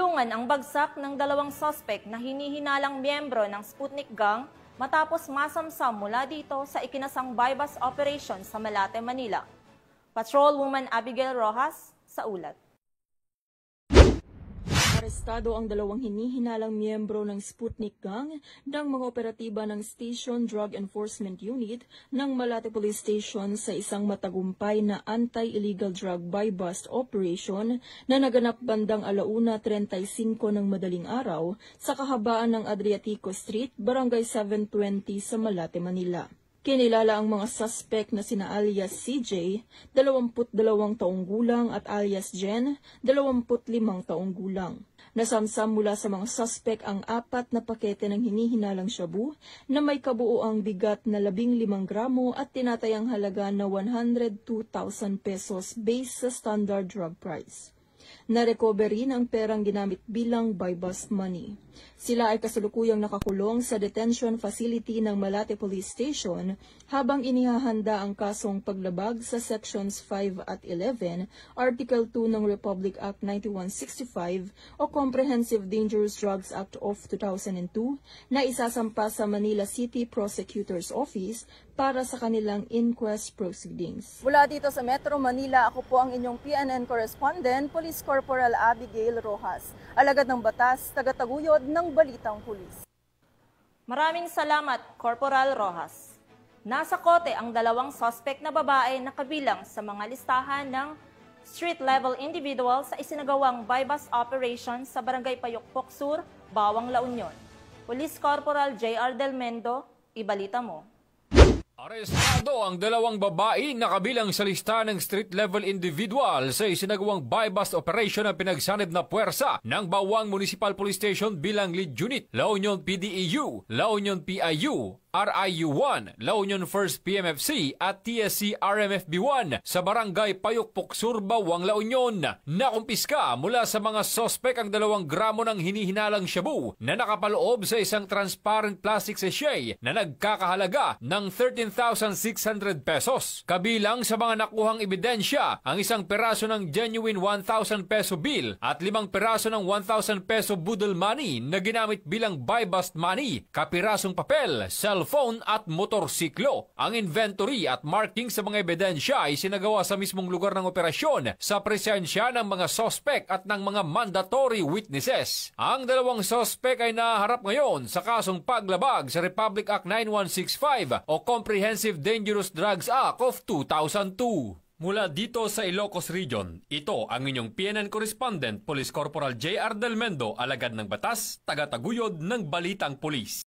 Nabulungan ang bagsak ng dalawang suspect na hinihinalang miyembro ng Sputnik Gang matapos masamsam mula dito sa ikinasang bypass operation sa Malate, Manila. Patrolwoman Abigail Rojas sa ulat. Arestado ang dalawang hinihinalang miyembro ng Sputnik Gang ng mga operatiba ng Station Drug Enforcement Unit ng Malate Police Station sa isang matagumpay na anti-illegal drug buy-bust operation na naganap bandang 1:35 ng madaling araw sa kahabaan ng Adriatico Street, Barangay 720 sa Malate, Manila. Kinilala ang mga suspect na sina alias CJ, 22 taong gulang at alias Jen, 25 taong gulang. Nasamsam mula sa mga suspect ang 4 na pakete ng hinihinalang shabu na may kabuoang bigat na 15 gramo at tinatayang halaga na 102,000 pesos based sa standard drug price. Na-recover rin ang perang ginamit bilang buy-bust money. Sila ay kasalukuyang nakakulong sa detention facility ng Malate Police Station habang inihahanda ang kasong paglabag sa Sections 5 at 11, Article 2 ng Republic Act 9165 o Comprehensive Dangerous Drugs Act of 2002 na isasampa sa Manila City Prosecutor's Office para sa kanilang inquest proceedings. Mula dito sa Metro Manila, ako po ang inyong PNN correspondent, Police Corporal Abigail Rojas. Alagad ng batas, tagataguyod ng Balitang Pulis. Maraming salamat, Corporal Rojas. Nasa kote ang dalawang suspect na babae na kabilang sa mga listahan ng street-level individual sa isinagawang buy-bust operation sa Barangay Payukpok Sur, Bawang, La Union. Police Corporal J.R. Del Mendo, ibalita mo. Arestado ang dalawang babae na kabilang sa lista ng street-level individual sa isinagawang buy-bust operation na pinagsanib na puwersa ng Bawang Municipal Police Station bilang lead unit, La Union PDEU, La Union PIU, RIU-1, La Union 1st PMFC at TSC RMFB-1 sa Barangay Payukpok Sur, Bawang, La Union. Nakumpiska mula sa mga sospek ang 2 gramo ng hinihinalang shabu na nakapaloob sa isang transparent plastic sachet na nagkakahalaga ng 13,600 pesos. Kabilang sa mga nakuhang ebidensya ang isang peraso ng genuine 1,000 peso bill at 5 peraso ng 1,000 peso budol money na ginamit bilang buy-bust money, kapirasong papel, cellphone at motorsiklo. Ang inventory at marking sa mga ebidensya ay sinagawa sa mismong lugar ng operasyon sa presensya ng mga sospek at ng mga mandatory witnesses. Ang dalawang sospek ay naharap ngayon sa kasong paglabag sa Republic Act 9165 o Comprehensive Dangerous Drugs Act of 2002. Mula dito sa Ilocos Region, ito ang inyong PNN Correspondent, Police Corporal J.R. Del Mendo, alagad ng batas, tagataguyod ng Balitang Pulis.